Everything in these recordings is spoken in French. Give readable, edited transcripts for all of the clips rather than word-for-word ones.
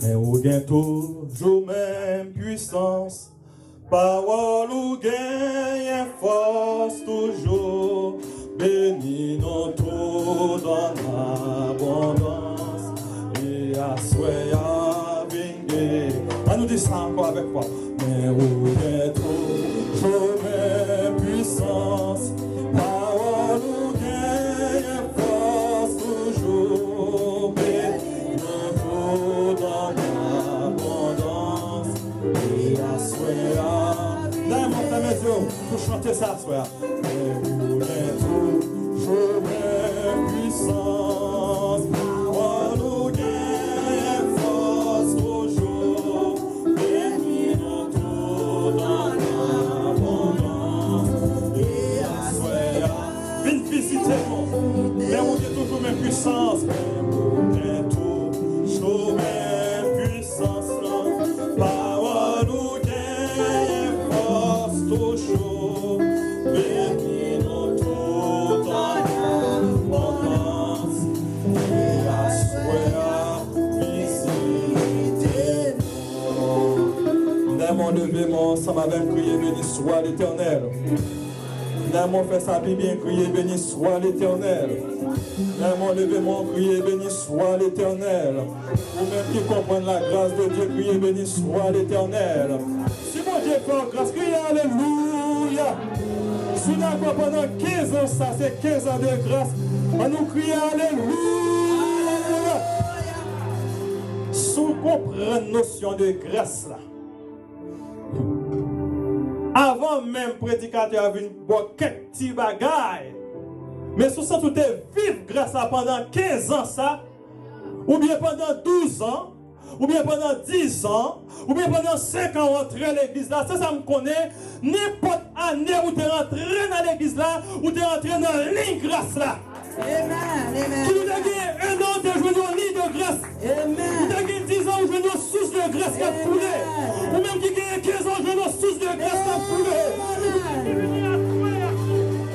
Mais ou gain toujours même puissance, parole ou gain force toujours, bénis nous tout dans l'abondance, et assoyez à venir. On nous dit ça encore avec moi. Mais ou gain toujours même puissance, parole ou gain force toujours, bénis nous tout dans l'abondance, et assoyez à pour chanter ça, soir. Mais vous êtes toujours même puissance, nous gagne force toujours, bénis-nous tout dans l'abondance, et assoyez. Viens visiter nous, mais vous êtes toujours même puissance, mais vous êtes toujours même puissance, parole nous gagne force toujours, bénis-nous tout dans l'abondance, et assoyez visitez-nous. Nous mon levé ensemble avec crier, béni soit l'Éternel. Nous mon fait ça bien crier, béni soit l'Éternel. Nous mon levé mon crier, béni soit l'Éternel. Vous-même qui comprenez la grâce de Dieu, criez, béni soit l'Éternel. Si mon Dieu fait grâce, criez alléluia. Si nous avons pendant 15 ans, ça c'est 15 ans de grâce, on nous crie alléluia. Si on comprend la notion de grâce là, avant même prédicateur avait une quelques petits bagailles, mais si ça tout est vivre grâce à pendant 15 ans ça, ou bien pendant 12 ans, ou bien pendant 10 ans, ou bien pendant 5 ans rentrer à l'église là, ça me connaît, n'importe année où tu es rentré dans l'église là, ou tu es rentré dans la ligne grâce là. Amen. Qui vous a gagné 1 an, tu as joué dans une ligne de grâce. Amen. Vous avez gagné 10 ans, vous jouez dans une source de grâce qui a coulé. Ou même qui gagne 15 ans, jouez dans une source de grâce qui a coulé.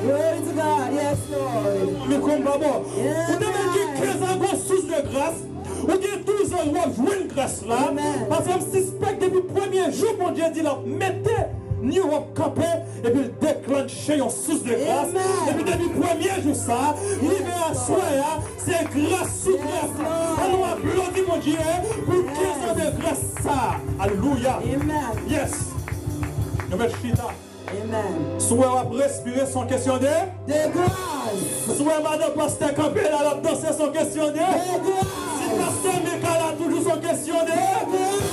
Glory to God, yes Lord. Mais comme d'abord, vous avez gagné 15 ans, une source de grâce. Vous avez 12 ans, vous jouez une grâce là. Parce que je suspecte depuis le premier jour, mon Dieu dit là, mettez New York campé et puis déclencher une source de grâce. Et puis depuis le premier jour, ça, l'hiver à soi, c'est grâce sous grâce. Alors applaudis mon Dieu pour 15 ans de grâce. Ça. Alléluia. Amen. Yes. Nous mettons chita. Amen. Soit on va respirer sans question de grâce. Soit madame pasteur campé là, la danser sans question de grâce. Si pasteur Meka là, toujours sans question de grâce.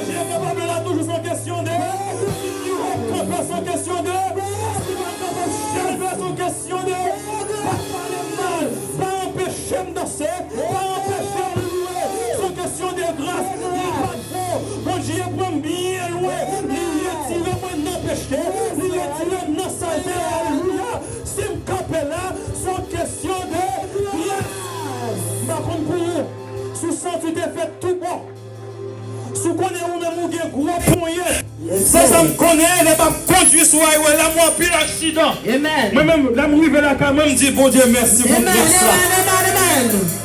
J'ai capable là, toujours sans question de grâce. Sans question de sans question de pas parler mal, pas empêcher de danser, pas empêcher de louer, sans question de grâce, il n'y a pas de faux, mon Dieu prend bien loin, il retire moi n'empêcher, il retire non saleté, alléluia, si me campe là, sans question de grâce. Par contre pour vous, sous ça tu t'es fait tout bon. Si vous connaissez vous-même, vous avez gros poignet. Ça me connaît, les pas conduire sur la voie, là, moi, pile accident. Amen. Moi-même, là, je vais là, quand même, dis, bon Dieu, merci pour grâce là.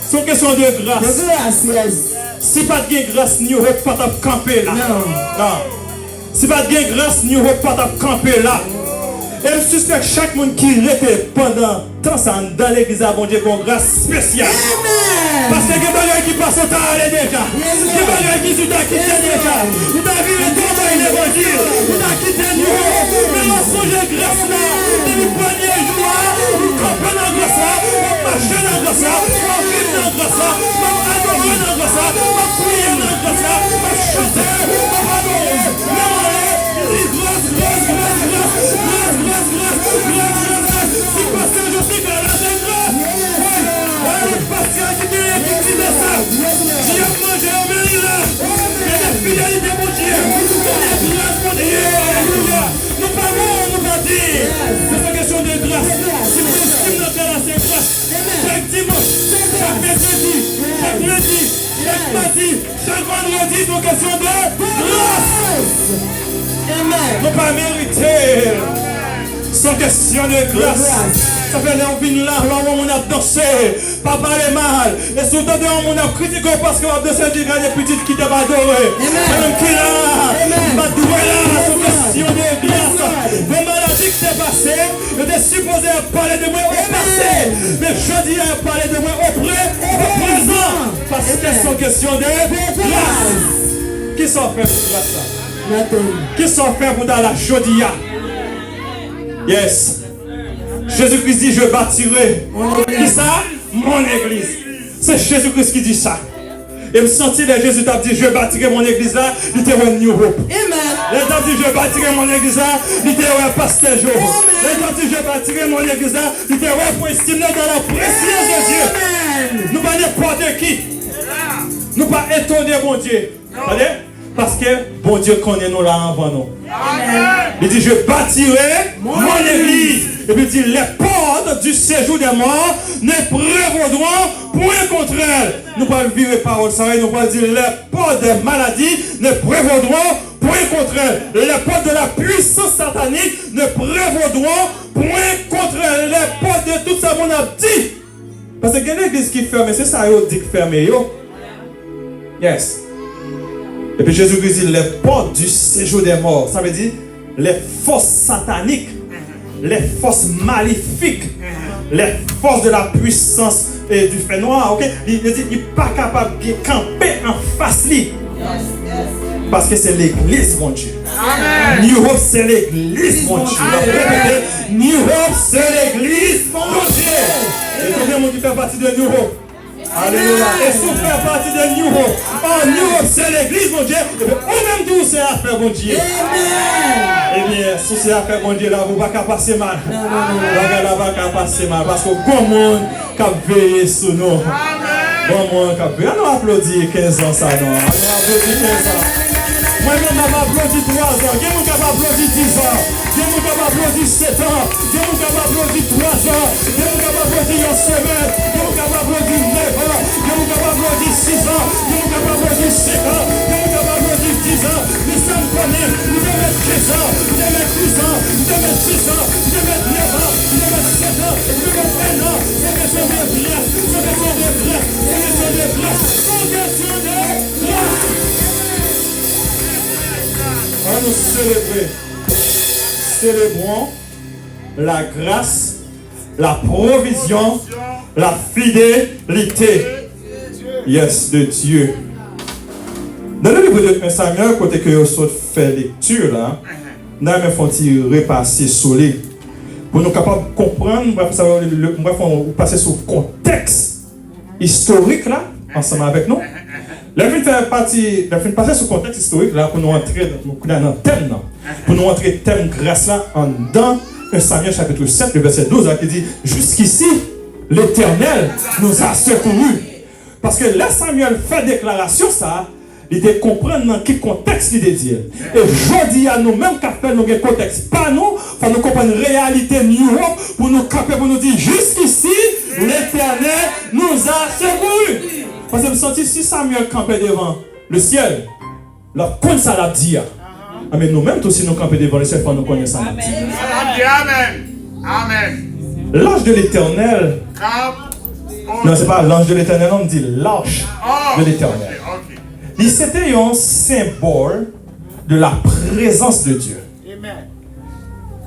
C'est une question de grâce. De grâce, yes. Si pas de grâce, nous ne pas camper là. Non. Si pas de grâce, nous ne pas camper là. Et je suspecte chaque monde qui était pendant tant ça dans l'église à bon Dieu pour grâce spéciale. Parce que les bagages qui passent au temps aller déjà. Les bagages qui sont quittés déjà. Vous avez vu le temps dans l'évangile. Vous avez quitté nous. Mais on songe grâce là. Depuis le premier jour, vous campez dans grâce là. Vous marchez dans grâce là. Vous vivez dans grâce là. Vous adorez dans grâce là. Vous priez dans grâce là. Vous chantez. Vous adorez. Si pasteur je suis dans la grâce. Pasteur qui dit ça. Si on mange un béni là. Il y a des fidélités mon Dieu. Il y a des grâces mon Dieu. Alléluia. Nous parlons, nous pas dire. C'est une question de grâce. Si vous estimez notre grâce, c'est grâce. Chaque dimanche, chaque mercredi, chaque lundi, chaque mardi, chaque vendredi, c'est une question de grâce. Amen. Nous pas mériter. Sans question de grâce. Ça fait là, on vient là, on a dansé, pas parler mal. Et surtout, on a critiqué parce qu'on a dansé des petites qui t'ont adoré. Même qui là, ma doué là, sur question de grâce. Les maladies qui t'est passé, j'étais supposé parler de moi au passé. Mais je dis à parler de moi au présent. Parce que c'est question de grâce. Qui s'en fait pour grâce là? Qui s'en fait pour dans la chaudière? Yes. Jésus-Christ dit, je bâtirai. Qui ça? Mon église. C'est Jésus-Christ qui dit ça. Et me sentir que Jésus t'a dit, je bâtirai mon église là, il était un New Hope. Il t'a dit, je bâtirai mon église là, il était un pasteur Joe. Il t'a dit, je bâtirai mon église là, il était un pour estimer dans la présence de Dieu. Nous pas n'importe qui. Nous pas étonner mon Dieu. Regardez? Parce que bon Dieu connaît nous là avant nous. Il dit, je bâtirai mon église. Et puis il dit, les portes du séjour des morts ne prévaudront point contre elle. Nous ne pouvons vivre parole, ça nous pouvons dire, les portes des maladies ne prévaudront point contre elle. Les portes de la puissance satanique ne prévaudront point contre elle. Les portes de tout ça, on a dit. Parce que il y a une église qui ferme, c'est ça, il dit fermer. Yes. Et puis Jésus-Christ dit, les portes du séjour des morts, ça veut dire les forces sataniques, les forces maléfiques, les forces de la puissance et du fait noir, ok? Il dit, il n'est pas capable de camper en face lui. Parce que c'est l'église, mon Dieu. Amen. New Hope, c'est l'église, mon Dieu. New Hope, c'est l'église, mon Dieu. Et tout le monde qui fait partie de New Hope. Alléluia. Et si vous faites partie de New Hope, New Hope c'est l'église, mon Dieu. Et bien, ou même d'où c'est à faire, mon Dieu. Eh bien, si c'est à faire, mon Dieu, là, vous ne pouvez pas passer mal. Là, vous ne pouvez pas passer mal. Parce que bon monde qui a veillé sur nous. Bon monde qui a veillé. On applaudit 15 ans, ça, non. On applaudit 15 ans. Moi-même, je vais applaudir 3 ans. Il y a des gens qui vont applaudir 10 ans. Il y a des gens qui vont applaudir 7 ans. Il y a des gens qui vont applaudir 3 ans. Il y a des gens qui vont applaudir une semaine. Il y a des gens qui vont applaudir 9 ans. Il y a des gens qui vont applaudir 6 ans. Il y a des gens qui vont applaudir 5 ans. Il y a des gens qui vont applaudir 10 ans. Nous sommes connus. Nous devons mettre 15 ans. Nous devons mettre 12 ans. Nous devons mettre 6 ans. Nous devons mettre 9 ans. Nous devons mettre 7 ans. Nous devons mettre 1 an. Nous devons mettre de grâce. Nous devons mettre de grâce. Nous devons mettre de grâce. Nous devons mettre de grâce. On nous célébrer. Célébrons la grâce, la provision, la fidélité. Yes, de Dieu. Dans le livre de 1 Samuel, côté que vous fait lecture là, nous allons faire repasser sur lui. Pour nous capables de comprendre, nous allons passer sur le contexte historique là, ensemble avec nous. La fin de passer sur le contexte historique là, pour nous entrer dans le thème, pour nous entrer thème grâce là, en dans 1 Samuel chapitre 7, le verset 12, là, qui dit, jusqu'ici, l'Éternel nous a secourus. Parce que là, Samuel fait déclaration, ça, il était comprendre dans quel contexte il est dit. Et je dis à nous-mêmes qu'à faire un contexte, pas nous, il faut nous comprendre la réalité New Hope, pour nous camper, pour nous dire, jusqu'ici, l'Éternel nous a secourus. Parce que je me sens si Samuel campait devant le ciel, la comme ça l'a dit. Mais nous-mêmes, aussi, nous camper devant le ciel, pour nous connaître ça. Amen. Amen. L'ange de l'Éternel. Non, c'est pas l'ange de l'Éternel, on dit l'arche de l'Éternel. C'était un symbole de la présence de Dieu.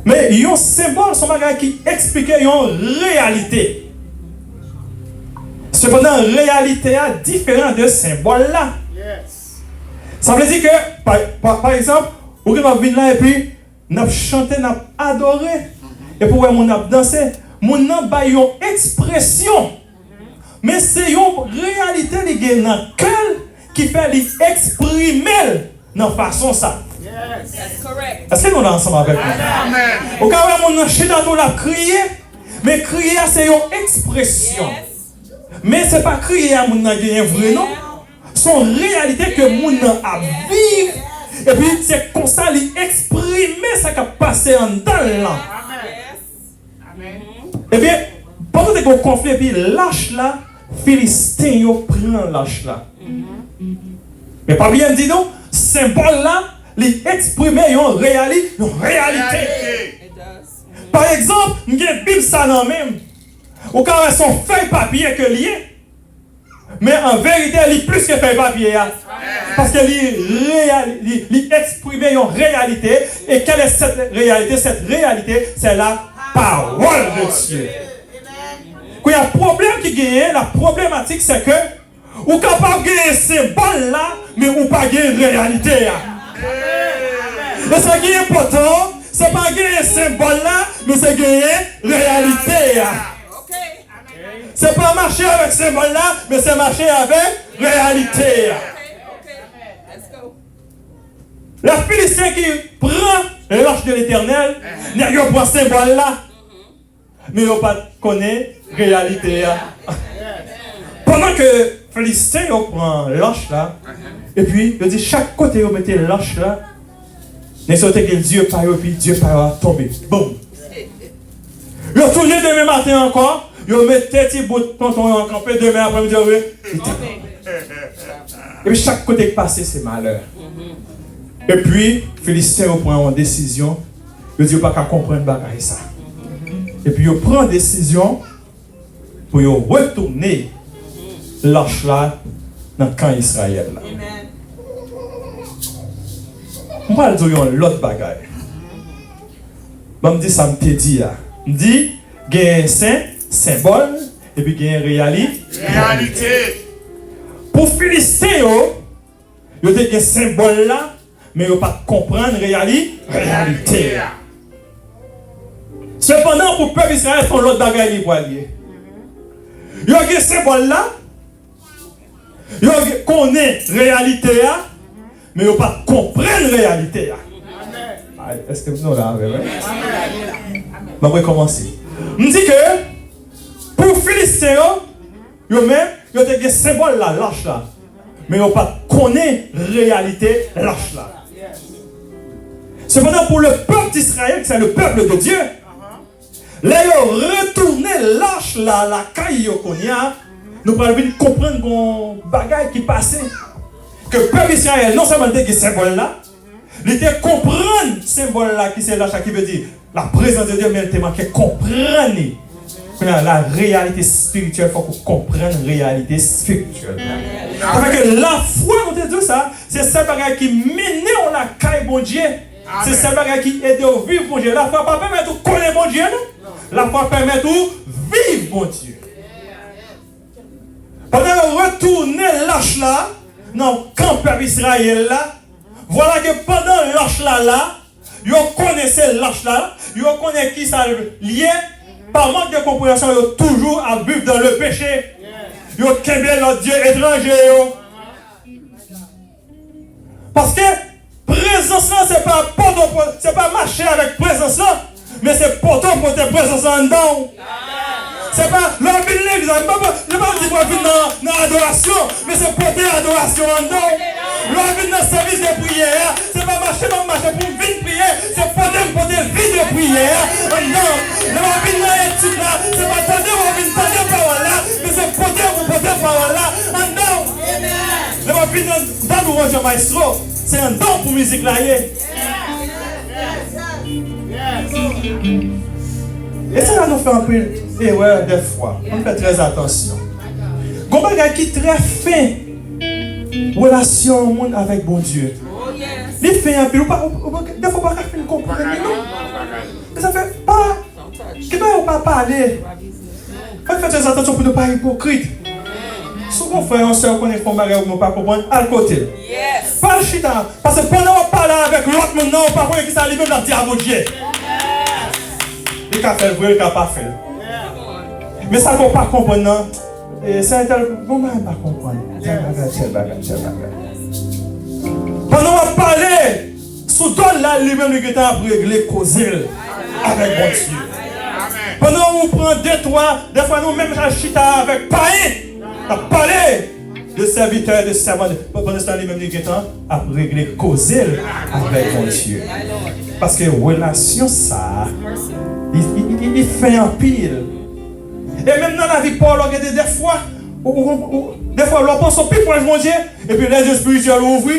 Mais il y a un symbole, son bagage qui expliquait une réalité. Cependant, la réalité est différente de ce symbole-là. Ça veut dire que, par exemple, vous pouvez venir là et puis, nous avons chanté, nous avons adoré. Et pour nous avons dansé, nous avons une expression. Mais c'est une réalité qui est dans le cœur qui fait l'exprimer dans la façon ça. Est-ce que nous sommes ensemble avec nous? Au cas où nous avons la crier, mais crier c'est une expression. Mais ce n'est pas crier à mon vrai non. C'est une réalité que mon a vivre. Et puis c'est comme ça qu'il exprimer ce qui a passé en dedans là. Et bien, pendant que vous conflit, puis lâche là, Philistin prend lâche là. Mais pas bien dit non, symbole là, il exprime une réalité. Par exemple, nous avons une Bible ça non même. Ou quand elles sont feuilles papier que liées. Mais en vérité, elle est plus que feuille papier. Parce qu'elle exprime une réalité. Et quelle est cette réalité? Cette réalité, c'est la parole de Dieu. Quand il y a un problème qui gagne, la problématique c'est que ou capable de gagner ces symboles là, mais ou pas gagner réalité. Et ce qui est important, c'est pas gagner ces symboles là, mais c'est gagner réalité. C'est pas marcher avec ces symboles là, mais c'est marcher avec réalité. La Philistin qui prend l'arche de l'Éternel, n'a pas ce symbole là, mais il pas connaît réalité. Pendant que Philistin prend l'arche là, et puis il dit chaque côté vous mettez l'arche là, mais sauté que Dieu par eux, puis Dieu par tomber. Boum. Ils ont tourné demain matin encore. Ils mettent petit bout de tonton en campé demain après-midi. Et puis chaque côté qui passe, c'est malheur. Et puis, Philistin prend une décision. Il dit, il ne peut pas comprendre ça. Et puis, il prend une décision pour retourner l'arche là dans le camp Israël. Je vais dire l'autre bagaille. Je me dis, ça me dit. Je me dis, il y a un symbole et puis il y a une réalité. Pour Philistin, il y a un symbole là, mais il ne pas comprendre la réalité. Cependant, pour le peuple Israël, il faut l'autre bagaille pour aller. Il y a un symbole là, il connaît la réalité, mais il ne pas comprendre la réalité. Est-ce que vous nous l'avez? On va commencer. Je dis que pour Philistin, il y a un symbole là, l'arche là, mais il ne pas connaître la réalité, l'arche là. Cependant, pour le peuple d'Israël, c'est le peuple de Dieu, là, ils ont retourné l'arche là, la caille Yokonia, nous pouvons comprendre qu'on bagaille qui passait. Que le peuple d'Israël, non seulement il y a ce symbole là, il était comprendre ce symbole là, qui c'est l'arche qui veut dire la présence de Dieu, mais il manqué comprendre la réalité spirituelle. Il faut qu'on comprenne la réalité spirituelle. Parce que la foi, on te dit ça, c'est ce bagage qui mène la caille bon Dieu. C'est ce bagage qui aide à vivre bon Dieu. La foi ne permet pas de connaître bon Dieu, non? La foi permet de vivre bon Dieu. Pendant que retourner l'arche là, dans le camp peuple Israël là, voilà que pendant l'arche là, ils connaissaient l'arche là, ils connaissaient qui ça lié. Par manque de compréhension, ils ont toujours à vivre dans le péché. Ils ont qu'aimer leur Dieu étranger. Parce que présence là, c'est pas marcher avec présence là, mais c'est pourtant pour tes présences en dedans. C'est pas l'homme de l'église, je ne vais pas dire qu'on vit dans l'adoration, mais c'est porter l'adoration en dedans. L'homme vit dans le service de prière, c'est pas marcher pour venir prier, c'est porter vie de prière en dedans. L'homme vit dans l'étude là, c'est pas tendre parole là, mais c'est porter parole là en dedans. L'homme vit dans l'ouvrage maestro, c'est un don pour musique là. Et ça nous fait un peu d'erreur des fois. On fait très attention. Comment qui est très fin relation avec bon Dieu. Il fait un peu. Des fois, pas faire comprendre. Non. Ça fait pas. Qui va pas parler. Faut faire très attention pour ne pas être hypocrite. Souvent, frère, on sait qu'on est fond barrière ou ne pas comprendre à côté. Pas le chita. Parce que pendant qu'on parle avec l'autre monde, on ne pas qui s'allume dans le diable Dieu. Il a fait vrai, il n'a pas fait. Mais ça ne peut pas comprendre. C'est un tel. Comment il ne pas comprendre? Pendant qu'on parlait, soudain là, lui-même, il a réglé, causé avec bon Dieu. Pendant qu'on prend des fois nous-mêmes, à chita avec païen, à parler de serviteurs, de servants. Pendant ce temps, lui-même, il a réglé, causé avec bon Dieu. Parce que relation, ça. Il fait un pile. Et même dans la vie, Paul, on regarde des fois, on pense au plus proche de mon Dieu, et puis les yeux spirituels ouvrent.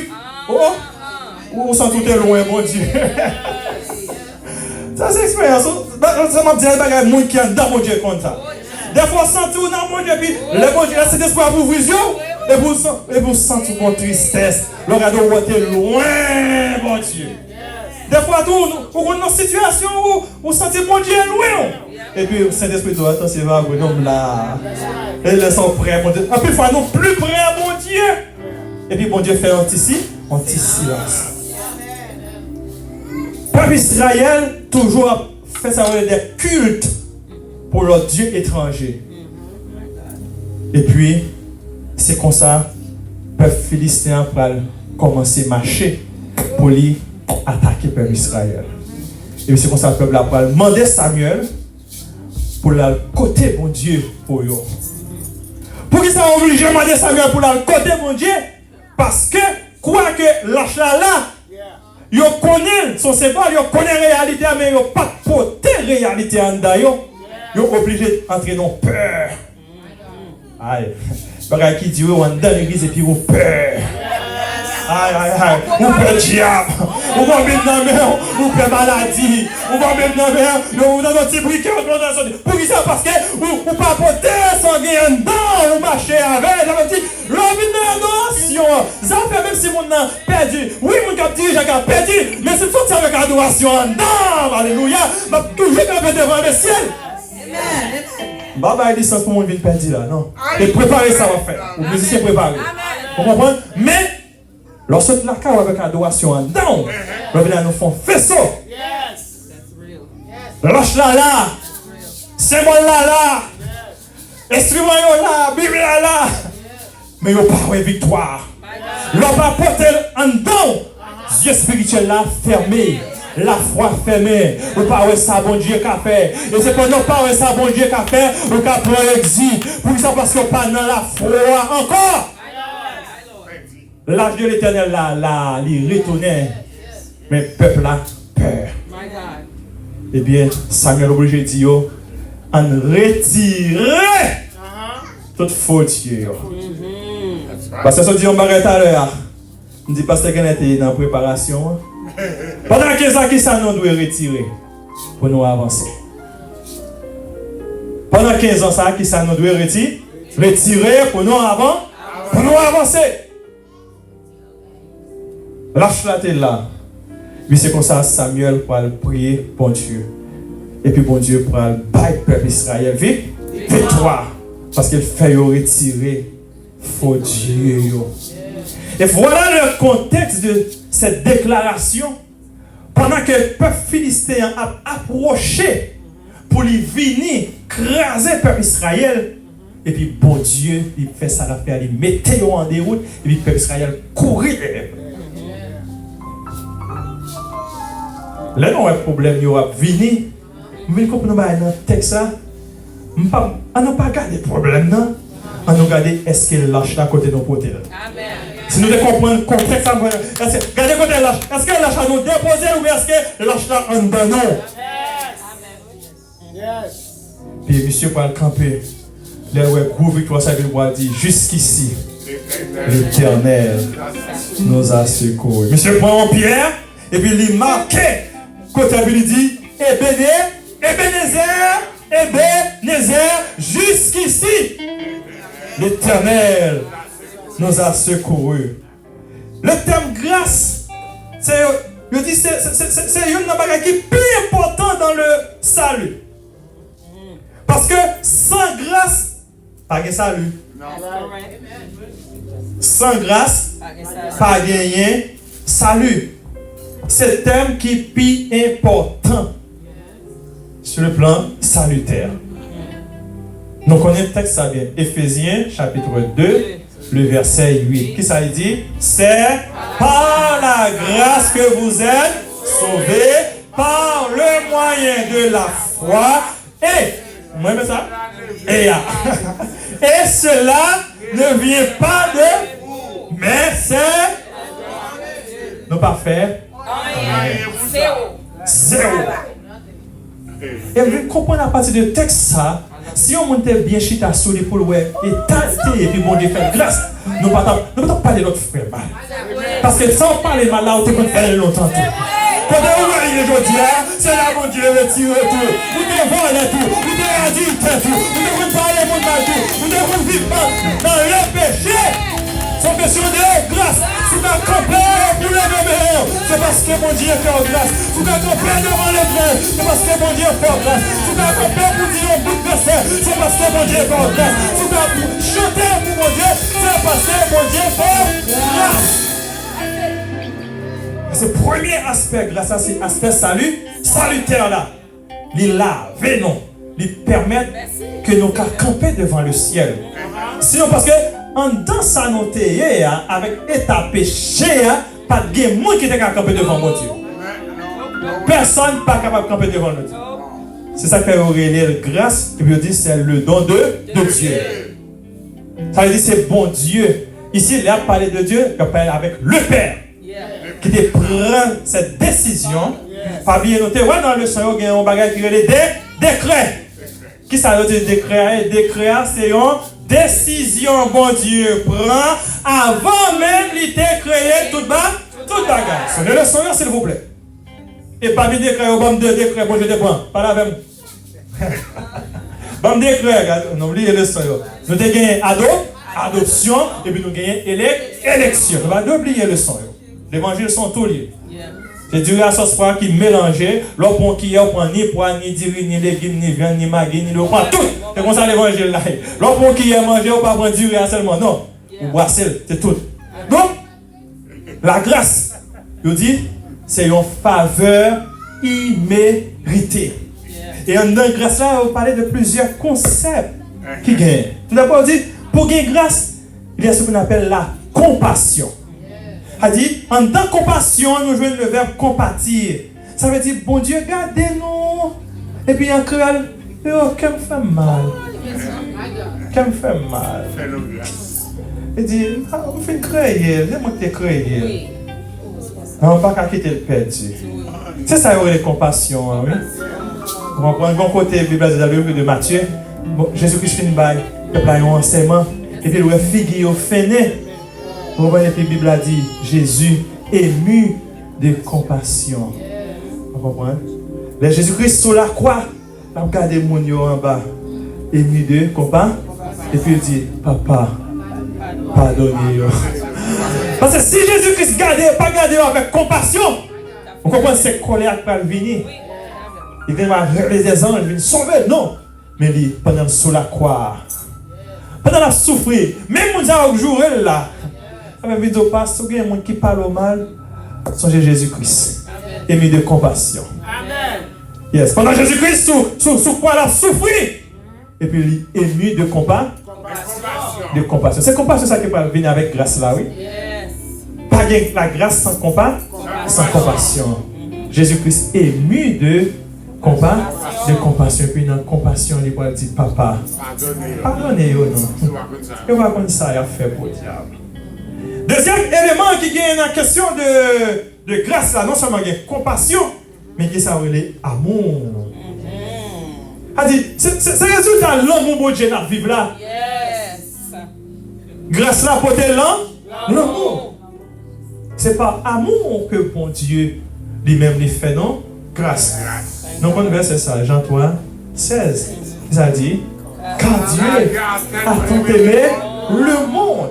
On sent tout est loin, mon Dieu. Ça, c'est l'expérience. Ça m'a dit des bagages monde qui est dans mon Dieu comme ça. Des fois sentir dans mon Dieu puis le bon Dieu c'est d'espoir pour vous et vous sentez une tristesse. Le regard de loin bon Dieu. Des fois vous êtes dans une situation où vous sentez bon Dieu loin. Et puis Saint-Esprit doit attendre c'est va vous nom là. Et ils sont prêts mon Dieu. En plus fois non plus prêts à bon Dieu. Et puis bon Dieu fait un petit silence. Peuple Israël toujours fait ça des cultes pour leur Dieu étranger. Et puis, c'est comme ça, le peuple philistin va commencer à marcher pour lui attaquer le peuple Israël. Et puis, c'est comme ça que le peuple va demander Samuel pour le côté mon Dieu pour eux. Pour qui ça obligé de demander Samuel pour le côté mon Dieu? Parce que, quoi que lâche là, yo connaît son sépa, yo connaît la réalité, mais yo pas porté la réalité en dedans. Yo obligé d'entrer dans peur. Aïe. Parce qui dit on dans l'église et puis on peur. Aïe. Ou peur diable. Ou va mettre dans la mer, ou peur maladie. Ou va mettre dans la mer, ou dans un petit briquet. Pour qui ça? Parce que ou pas porter son gain dedans, ou marcher avec. Ça veut dire, l'adoration. Ça fait même si mon a perdu. Oui, mon cap dirige a perdu. Mais c'est faut avec l'adoration en dedans. Alléluia. Mais toujours camper devant le ciel. Baba, il dit ça pour mon vie perdu là, non? Et préparer ça va faire. Vous musiciens préparés. Vous comprenez? Mais, lorsque la carte avec l'adoration en dedans, nous venons nous faire faisceau. Lâche là, symbole là, instrument là, Bible là. Mais il n'y a pas de victoire. L'on va porter en dedans, Dieu spirituel là fermé. La foi fermée, ou pas ça bon Dieu qu'a fait. Et c'est pas non pas ça bon Dieu qu'a fait, ou qu'a pris l'exil. Pour ça parce qu'on pas dans la foi encore. L'âge de l'éternel là, il retournait. Mais le peuple là, peur. Eh bien, Samuel obligé de dire, en retirer toute faute Dieu. Parce que ça dit on va arrêter à l'heure. On dit pasteur qu'on était dans la préparation. Pendant 15 ans, qui ça nous doit retirer pour nous avancer? Pendant 15 ans, ça, qui ça nous doit retirer pour nous avancer? Lâche la tête là. Puis c'est comme ça, Samuel pour prier pour Dieu. Et puis bon Dieu pour le peuple Israël. Victoire. Parce qu'il fait retirer faux Dieu. Et voilà le contexte de cette déclaration. Pendant que le peuple philistin a approché pour lui venir craser le peuple Israël, et puis bon Dieu, il fait ça l'affaire, il mettait en déroute, et puis le peuple Israël courait. Là, non, un problème, il y aura venu. Mais comme nous avons un texte, on n'a pas regardé le problème, non? On a regardé est-ce qu'il lâche à côté de nos côtés. Amen. Si nous comprenons le contexte, regardez côté lâche. Est-ce qu'elle lâche à nous déposer ou est-ce qu'elle lâche là en dedans? Non. Puis monsieur pour le camper, là où est gros victoire, ça veut dire jusqu'ici, l'Éternel nous a secourus. Monsieur prend en pierre et puis il marque côté il dit Ebenezer, jusqu'ici, l'Éternel nous a secourus. Le terme grâce, c'est une bagage qui est plus important dans le salut. Parce que sans grâce, pas de salut. Sans grâce, pas gagner salut. C'est le terme qui est plus important sur le plan salutaire. Nous connaissons le texte, ça vient. Éphésiens, chapitre 2, le verset 8. Qui ça dit? C'est par la grâce que vous êtes sauvés, par le moyen de la foi. Et, moi, ça? Et cela ne vient pas de vous, mais c'est non pas faire. Zéro. Et vous comprenez à partir de texte ça, si on montait bien chita sur les poules, et tâter, et puis bon Dieu fait grâce, nous ne pouvons pas parler de notre frère mal. Parce que sans parler mal là, on te peut faire longtemps tout. Quand on va aller aujourd'hui, c'est là mon Dieu retire tout. voler tout, nous devons adulter tout, nous devons parler mon mal tout, nous devons vivre dans le péché. C'est question de grâce. Si tu as campé pour le meilleur, c'est parce que mon Dieu fait grâce. Si tu as campé devant le trône, c'est parce que mon Dieu fait grâce. Si tu as campé pour dire un bout de serre, c'est parce que mon Dieu fait grâce. Si tu as chanté pour mon Dieu, c'est parce que mon Dieu fait grâce. C'est le premier aspect, grâce à cet aspect salut, salutaire là. Il lave, non. Il permet que nous camper devant le ciel. Sinon, parce que en dans sa noté avec état péché, pas de monde qui était capable de camper devant mon Dieu. Personne n'est pas capable de camper devant notre Dieu. C'est ça que Aurélie grâce, et puis on dit c'est le don de Dieu. Ça veut dire c'est bon Dieu. Ici, il a parlé de Dieu, il a parlé avec le Père. Qui te prend cette décision. Pas bien noté, ouais, dans le sang, il y a un bagage qui est des décrets. Qui ça veut dire décret? Décret, c'est une décision, bon Dieu, prend avant même il t'a créé tout bagage. Sonnez le son, s'il vous plaît. Et pas bien décret, au bon de décret, bon Dieu te prend. Pas la même. Bon décret, on oublie le son. Nous avons gagné adoption, et puis nous avons gagné élection. On va oublier le son. L'évangile sont tous liés. C'est du la sauce froide qui mélangeait. L'opon qui est, on prend ni poids, ni diri, ni légumes, ni viande, ni magui, ni le prend tout. C'est comme ça l'évangile là. L'opon qui est mangé, on ne pas prendre du riz seulement. Non. Ou boissel, c'est tout. Donc, la grâce, je dis, c'est une faveur imméritée. Et dans la grâce là, on parlait de plusieurs concepts qui gagnent. Tout d'abord, on dit, pour gagner grâce, il y a ce qu'on appelle la compassion. A dit, en tant que compassion, nous jouons le verbe compatir. Ça veut dire, bon Dieu, gardez-nous. Et puis en créole, oh, qu'elle me fait mal. Qu'elle me fait mal. Il dit, on fait créer, c'est moi qui t'ai créé. On ne va pas quitter le perdu. C'est ça, il y a les compassions. Hein, oui? On prend un bon côté de Matthieu. Bon, Jésus-Christ fait une bague, il y a un enseignement. Et puis, il y a figue au fainé. Vous voyez, la Bible a dit, Jésus ému de compassion. Vous comprenez? Mais Jésus-Christ sur la croix, il a regardé mon yo en bas, ému de compassion. Et puis il dit, Papa, pardonnez-moi. Parce que si Jésus-Christ gardait, pas gardé avec compassion, vous comprenez, c'est colère qui va venir. Il vient régler des anges, il vient sauver, non. Mais lui, pendant sur la croix, pendant la souffrir, même mon Dieu jour là. Même vidéo passe, il y a des gens qui parlent mal, songez Jésus-Christ. Ému de compassion. Amen. Yes. Pendant Jésus-Christ, sous quoi il a souffert. Et puis il est ému de compassion. De compassion. C'est compassion ça qui peut venir avec grâce là, oui. Yes. Pas la grâce sans compassion. Jésus-Christ ému de compassion. Et puis dans la compassion, il va dire, Papa, pardonnez-moi, non. Et on va comme ça, il a fait pour le diable. Deuxième élément qui gagne la question de grâce, là, non seulement il y a compassion, mais il y a ça amour. C'est le résultat de l'amour que Dieu a vivre là. Yes. Grâce là, pour l'amour. C'est par amour que bon Dieu lui-même lui fait, non? Grâce. Donc, on verset ça, Jean 3, 16. Il a dit, car Dieu a tant aimé le monde,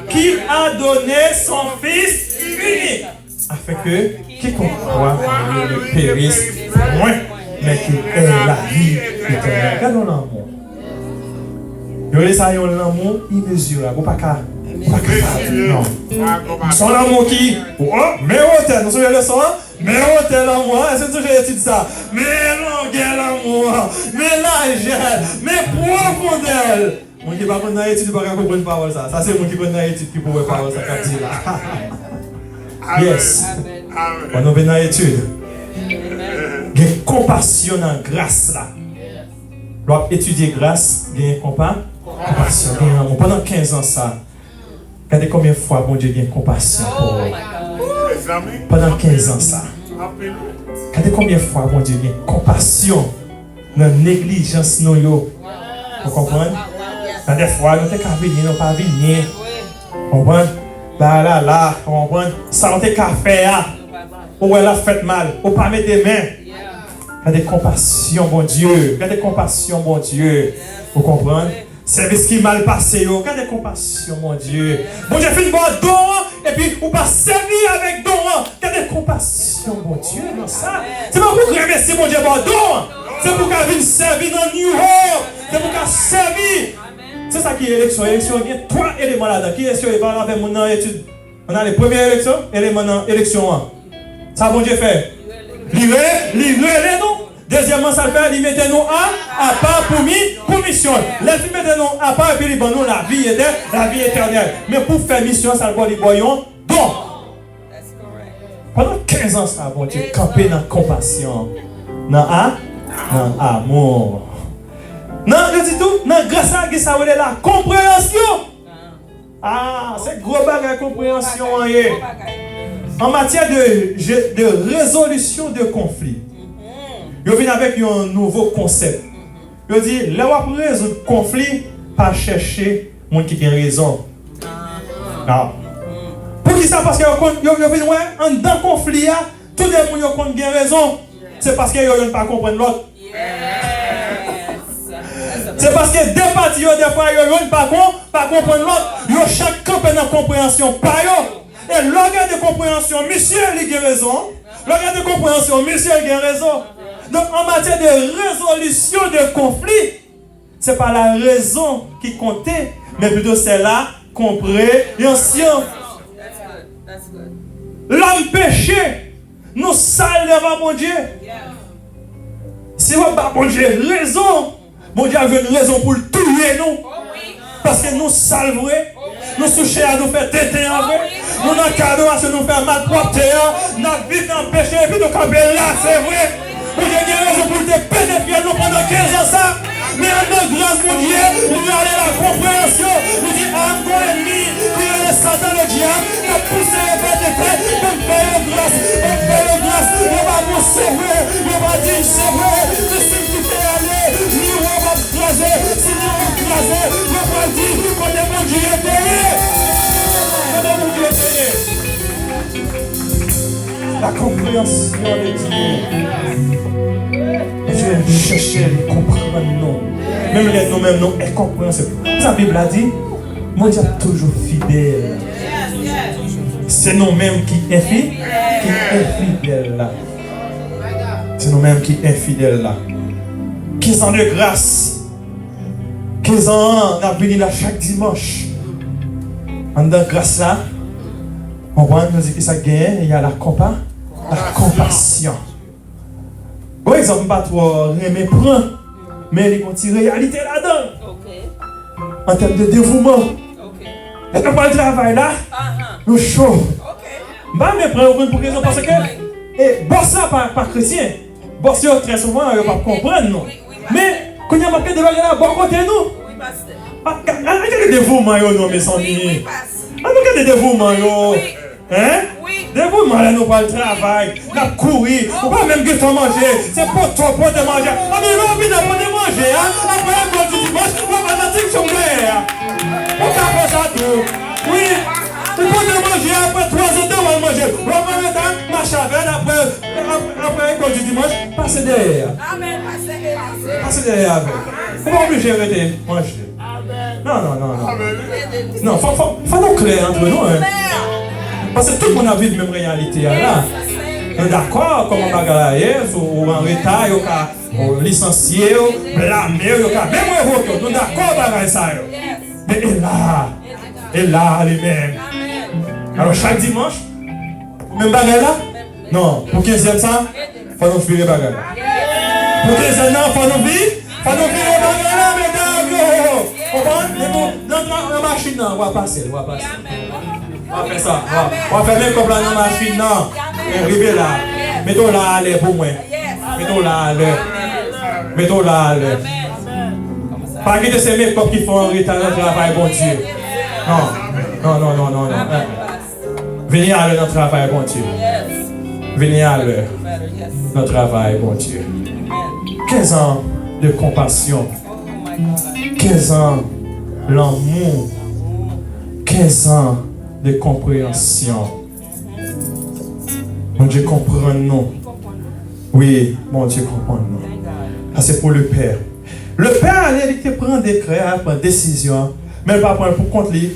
qui a donné son Fils unique, afin que quiconque croit en lui ne périsse point, mais qu'il ait la vie éternelle. Regardons l'amour. Il y a l'amour immesurable. Vous ne pouvez pas non. Son amour qui, mais hôtel, nous sommes le son, mais hôtel l'amour, c'est toujours étude ça. Mais longueur l'amour, mais largeur, mais profondeur. Moi qui ne connais pas l'étude, je ne peux pas comprendre une parole ça. Ça c'est moi qui connais l'étude qui pourrait parler ça comme là. Yes. On nous venons à l'étude. Il y a compassion dans grâce là. Doit étudier grâce, il y a compassion, il y a amour. Pendant 15 ans ça. Regardez combien de fois bon Dieu a compassion pour vous. Pendant 15 ans ça. Regardez combien de fois bon Dieu a compassion dans la négligence nous yo. Vous comprenez? Dans des fois, nous n'avons pas venir, nous pas venir. Vous comprenez? Là, vous comprenez? Ça, on n'a pas fait. Ou elle a fait mal. Ou pas mettre des mains. Gardez compassion, bon Dieu. Gardez compassion, bon Dieu. Vous comprenez? Service qui mal passé, gardez compassion, mon Dieu. Bon Dieu, fait une bonne don, et puis vous pas servir avec don. Gardez compassion, mon Dieu, non ça. C'est pas pour remercier mon Dieu, bon don. C'est pour qu'elle vienne servir dans New Hope. C'est pour qu'elle servir. C'est ça qui est l'élection. L'élection, il y a 3 éléments là-dedans. Qui est sur les parents avec mon étude? On a les premières élections, éléments dans l'élection. Ça, bon Dieu fait. Livrer les noms. Deuxièmement, ça le fait, il mettait nous à part pour mission. Les filles mettaient nous à part et puis ils nous la vie éternelle. Mais pour faire mission, ça le voit les voyons. Donc, pendant 15 ans, ça bon Dieu, camper dans la compassion, dans l'amour. Non, je dis tout, non, grâce à ça, vous la compréhension. Ah, c'est gros bagage la compréhension. En matière de résolution de conflits. Je viens avec un nouveau concept. Je dis, là où on résoudre le conflit, pas chercher monde qui a raison. Non. Pour qui ça? Parce que vous venez en dans le conflit, tout le monde qui a raison. C'est parce qu'ils ne pas comprendre l'autre. C'est parce que des parties, des fois, ils ne pas comprendre l'autre. Ils chaque camp dans la compréhension. Et l'organe de compréhension, monsieur, il a raison. L'organe de compréhension, monsieur, il a raison. Donc, en matière de résolution de conflit, ce n'est pas la raison qui comptait, mais plutôt c'est la compréhension. L'homme péché, nous sale devant mon Dieu. Si vous n'avez pas mon Dieu raison, mon Dieu a une raison pour le tuer nous. Parce que nous sale vrai, nous souchons à nous faire têter en vrai, nous n'avons cadeau à nous faire mal propre, nous vivons dans le péché et puis nous camper là, c'est vrai. Vous avez raison pour te pénétrer nous pendant 15 ans ça. Mais en notre grâce, mon Dieu, nous allons la compréhension. Nous disons, ah, mon ennemi, qui est le Satan, le diable, qui a poussé le père de terre, on fait le grâce, on va vous sauver, on va dire, c'est vrai, que si tu fais aller, nous on va craser, si nous on craser, on va dire, qu'on est mon Dieu payé. On est mon Dieu payé. La compréhension de Dieu. Dieu cherche à comprendre nous. Même les nous-mêmes, nous, est compréhensible. La Bible a dit, mon Dieu est toujours fidèle. C'est nous-mêmes qui est fidèle là. C'est nous-mêmes qui est fidèle là. 15 ans de grâce. 15 ans, on a venu là chaque dimanche. En de grâce là, on voit nous dire que ça gagne, il y a la compassion. Par exemple, pas trop aimer prendre, mais il y a une réalité là-dedans. En termes de dévouement. Et quand on travail là, nous chaud. Je ne vais pas prendre pour raison parce que, boss là, pas chrétien. Boss là, très souvent, il ne va pas comprendre. Non. Mais, quand il y a marqué de là, bon côté nous. Regardez le dévouement, mes amis. Regardez le dévouement, hein? Dévouement, là, nous pas le travail, nous pas courir, nous pas même que manger, c'est pour toi, pour te manger. Ah, mais nous, on n'a pas de manger, hein? Après, un bon dimanche, on va dans une chambre, on va faire ça tout. Oui, on peut te manger, après 3 ans, on va manger. On va mettre ma chavelle, après un bon dimanche, passer derrière. Amen, passer derrière avec. On va obliger de manger. Non. Non, faut nous clair entre nous, hein? Parce que tout le monde a vu la même réalité là. Nous d'accord, comme on va gagner, ou en retard, ou licencié, ou blâmé, même révoqué. Nous d'accord avec ça. Mais et là, lui-même. Alors chaque dimanche, même bagarre là? Non, pour 15e ça, il faut nous filer bagarre. Pour 15e ans, il faut nous vivre bagarre là, mesdames. Dans la machine, on va passer. On va faire ça. On va faire même comme dans la machine. Non. Arrivez là. Mettons là à l'air pour moi. Mettons là à l'air. Pas que de ces mecs qui font un retard dans le travail, bon Dieu. Non. Venez à l'heure dans le travail, bon Dieu. Venez à l'heure dans le travail, bon Dieu. 15 ans de compassion. 15 ans l'amour. 15 ans de compréhension. Mon Dieu comprend nous. Oui, mon Dieu, comprends. Ça, c'est pour le Père. Le Père, il prend des décret, il prend des décisions, mais il ne va pas prendre pour compte lui.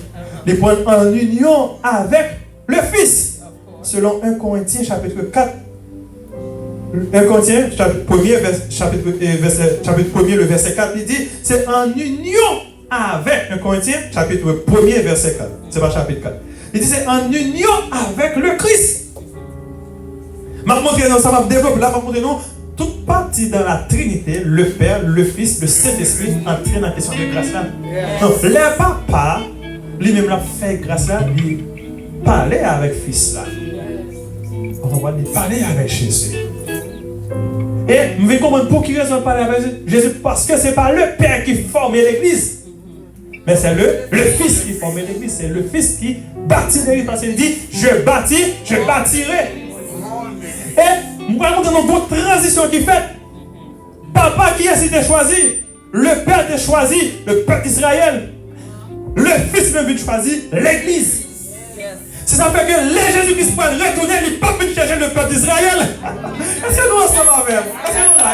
Il prend en union avec le Fils. Selon 1 Corinthiens, chapitre 4. 1 Corinthiens, chapitre 1er, le verset 4, il dit, c'est en union avec 1 Corinthiens, chapitre 1er, verset 4. C'est pas chapitre 4. Il dit, c'est en union avec le Christ. Je vais montrer, ça va développer, là, je vais montrer, non, toute partie dans la Trinité, le Père, le Fils, le Saint-Esprit, entrent dans la question de grâce là. Donc, le papa, lui-même, l'a fait grâce là, il parlait avec le Fils là. On va parler avec Jésus. Et vous allez comprendre pour qui raison parler avec Jésus. Parce que ce n'est pas le Père qui formait l'Église. Mais c'est le Fils qui formait l'Église. C'est le Fils qui bâtit l'Église. Parce qu'il dit, je bâtis, je bâtirai. Et nous allons dans une transition qui fait. Papa qui est-ce qui choisi? Le Père t'a choisi, le peuple d'Israël. Le Fils même choisi l'Église. C'est ça fait que les Jésus-Christ peuvent retourner, ils ne peuvent plus chercher le peuple d'Israël. Est-ce que nous ensemble avec? Est-ce que nous là,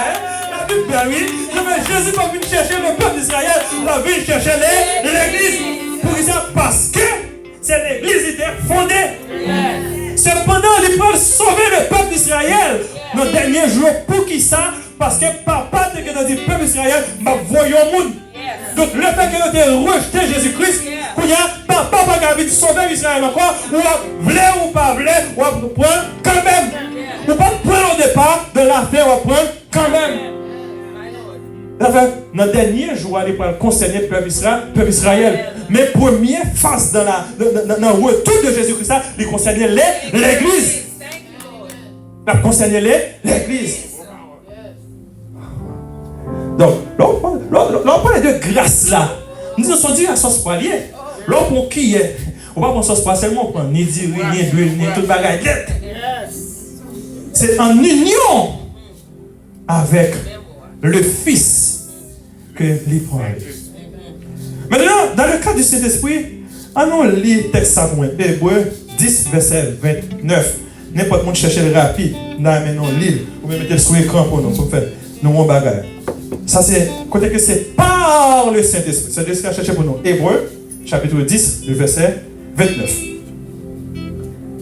la Bible permet, Jésus peut venir chercher le peuple d'Israël, il va venir chercher l'Église. Pour ça, parce que c'est l'Église qui était fondée. Cependant, il peut sauver le peuple d'Israël dans le dernier jour. Pour qui ça? Parce que papa te dans le peuple d'Israël, m'a voyé au monde. Donc le fait que nous avons rejeté Jésus-Christ, papa n'a pas sauver Israël encore, ou voulez ou pas voulez, ou prendre quand même. Ou pas prendre au départ de l'affaire, ou prendre quand même. Dans le dernier jour, il va concerner le peuple Israël. Mais première phase dans le retour de Jésus-Christ, il concernait l'Église. Il concernait l'Église. Donc, là, on parle de grâce là. Nous sommes dit à sauce poilier. Là, pour qui est? On va prendre sauce poilier seulement, on prend ni d'huile, ni d'huile, ni toute bagaille. C'est en union avec le Fils que les prend. Maintenant, dans le cas du Saint-Esprit, allons lire le texte ça pour Hébreux 10, verset 29. N'importe qui cherche le rapide, nous lire, ou même mettre sur l'écran pour nous, pour faire nos bagages. Ça, c'est côté que c'est par le Saint-Esprit. C'est ce qu'on a cherché pour nous. Hébreux, chapitre 10, le verset 29.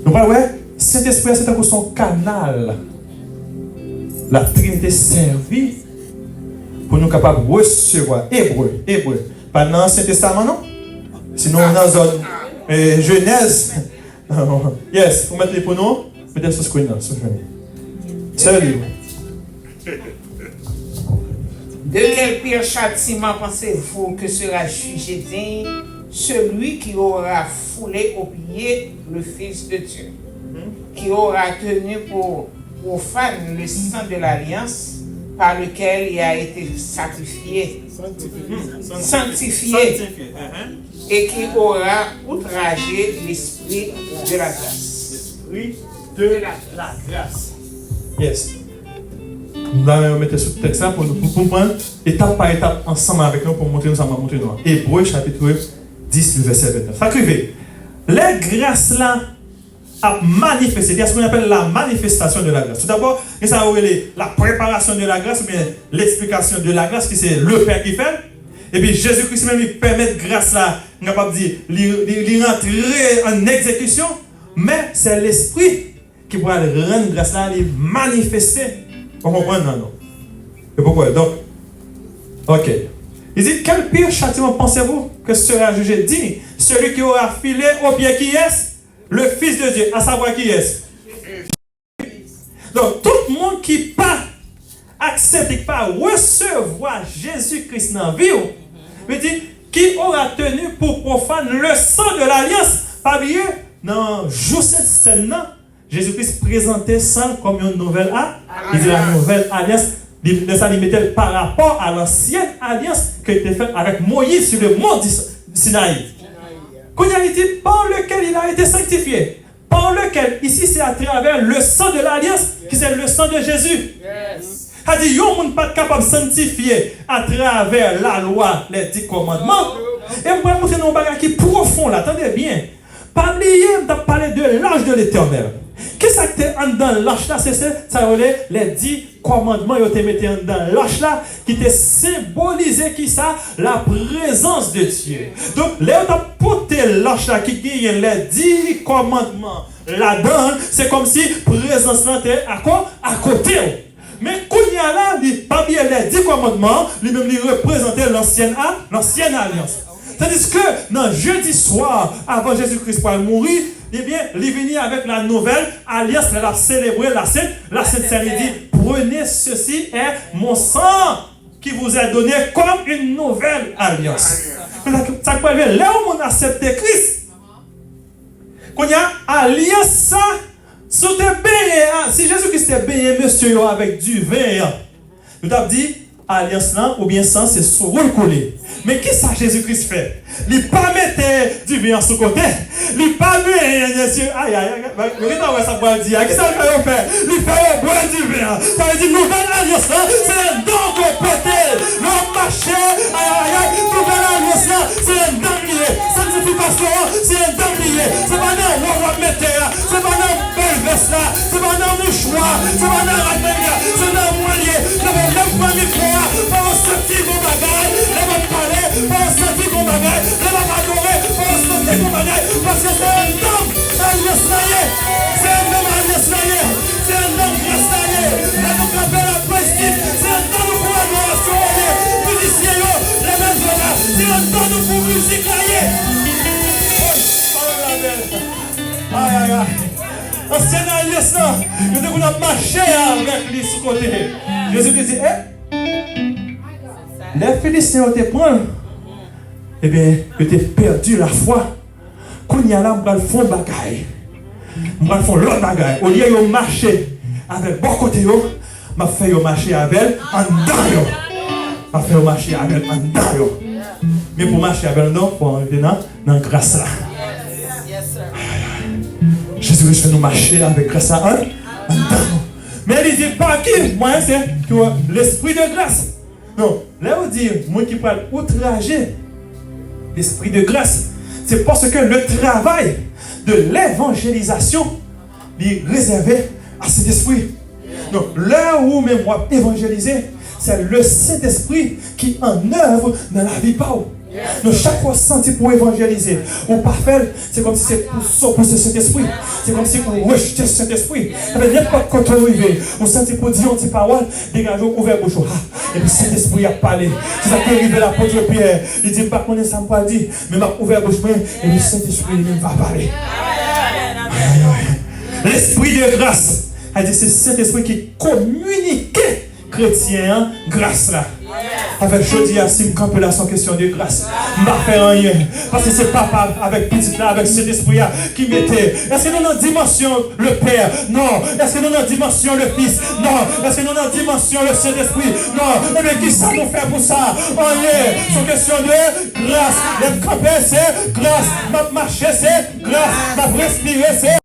Donc, ouais, Saint-Esprit, c'est un son canal. La Trinité servie pour nous capables de recevoir. Hébreux. Pas dans l'Ancien Testament, non? Sinon, dans la zone Genèse. Yes, vous mettez pour nous. Mettez sur le screen là. C'est le livre. De quel pire châtiment pensez-vous que sera jugé digne celui qui aura foulé au pied le Fils de Dieu, qui aura tenu pour profane le sang de l'alliance par lequel il a été sanctifié, et qui aura outragé l'esprit de la grâce. L'esprit de la grâce. Yes. Nous allons mettre ce texte là pour nous comprendre étape par étape ensemble avec nous pour montrer nous. Hébreux chapitre 10, le verset 29. Ça crive. Les grâces là à manifester. C'est ce qu'on appelle la manifestation de la grâce. Tout d'abord, ça va la préparation de la grâce, ou bien l'explication de la grâce, qui c'est le Père qui fait. Et puis Jésus-Christ même il permet grâce là, on est capable de dire, il rentrer en exécution, mais c'est l'Esprit qui pourra rendre grâce là, il manifester. On comprend non? Et pourquoi? Donc, ok. Il dit, quel pire châtiment pensez-vous que sera jugé digne? Celui qui aura filé au pied qui est le Fils de Dieu, à savoir qui est. Donc, tout le monde qui pas accepte et pas recevoir Jésus-Christ dans la vie, il dit, qui aura tenu pour profane le sang de l'alliance. Pas bien, dans jour cette scène, Jésus-Christ présentait ça comme une nouvelle il dit la nouvelle alliance. De ça, il mettait par rapport à l'ancienne alliance qui était faite avec Moïse sur le mont Sinaï. Quand il dit par lequel il a été sanctifié, par lequel, ici c'est à travers le sang de l'alliance, qui c'est le sang de Jésus. Il dit, yon moun pas capable de sanctifier à travers la loi, les 10 commandements. Et on va montrer nos bagages qui profond là, attendez bien. Pas oublier de parler de l'âge de l'Éternel. Qui qui ça que en dans l'arche là, c'est ça, les 10 commandements ils ont été mis dans l'arche là, qui te symbolisé qui ça, la présence de Dieu. Donc, là, on a porté l'arche là qui gagne les 10 commandements là-dedans, c'est comme si présence là était à quoi? À côté. Mais quand il y a là, parmi les 10 commandements, lui-même il représentait l'ancienne alliance. Tandis que dans jeudi soir, avant Jésus-Christ pour mourir, eh bien, il est venu avec la nouvelle alliance, il a célébré la Sainte Seine. Il dit, prenez ceci est mon sang qui vous est donné comme une nouvelle alliance. Ça peut arriver là où on accepte Christ. Quand il y a alliance, ça, si Jésus-Christ est baigné, monsieur, avec du vin, nous avons dit, alliance là, ou bien sang, c'est sur le collé. Mais qu'est-ce que Jésus-Christ fait? Il ne pas mettre du vin sur le côté. Il ne pas mettre, aïe, regardez ça pour dire. Qu'est-ce qu'il fait? Il fait boire du vin. Ça veut dire, nouvelle alliance, c'est un don qu'on peut. Le marché, nouvelle alliance, c'est un don lié. Sanctification, c'est un don lié. C'est pas un roi metteur, c'est pas un belle veste là, c'est pas un mouchoir, c'est pas un ragnagna, c'est un moignet. Je vais même pas micro, pour sentir mon bagage, je vais parler, pour sentir mon bagage, je vais adorer, pour sentir mon bagage, parce que c'est un homme alliance laïe, c'est un homme alliance laïe, c'est un homme grâce laïe, la donc appelle la prestige, c'est un homme pour l'adoration, musicien, les mêmes là, c'est un homme pour musique laïe. Aïe, aïe, aïe. Ancienne alliance, nous devons marcher avec lui sur le côté. Jésus dit, les Philistins ont été pris. Eh bien, ils ont perdu la foi. Quand il y a là, on va le faire bagaille. On va le faire l'autre bagaille. Au lieu de marcher avec bon côté, on va faire marcher avec en dedans. On va faire marcher avec en dedans. Mais pour marcher avec en dedans, il faut arriver dans la grâce là. Jésus fait nous marcher avec grâce à un. Mais il dit pas qui? Moi, c'est l'esprit de grâce. Non, là on dit, moi qui parle outrager l'esprit de grâce, c'est parce que le travail de l'évangélisation est réservé à cet esprit. Donc, là où même moi évangéliser, c'est le Saint-Esprit qui en œuvre dans la vie par où. Donc chaque fois senti pour évangéliser ou parfait, c'est comme si c'est pour ce Saint-Esprit. C'est comme si vous rejetez ce Saint-Esprit. Ça veut dire pas quand on arrive, on senti pour dire une parole, dégagez, ouvert bouche. Et puis Saint-Esprit a parlé. C'est ça qui est arrivé à l'apôtre Pierre. Il dit pas qu'on est sans pas dire, mais m'a ouvert bouche et le Saint-Esprit lui-même va parler. L'esprit de grâce. Elle dit c'est Saint-Esprit qui communique chrétien grâce là. Avec jeudi à Sim camper là sans question de grâce. Je ne vais pas faire rien. Parce que c'est papa avec petit là, avec cet esprit là qui mettait. Est-ce que nous avons dimension le Père? Non. Est-ce que nous avons dimension le Fils? Non. Est-ce que nous avons dimension le Saint-Esprit? Non. Eh bien, qui ça nous fait pour ça? Rien. C'est question de grâce. Le camper c'est grâce. Ma marcher c'est grâce. Ma respirer c'est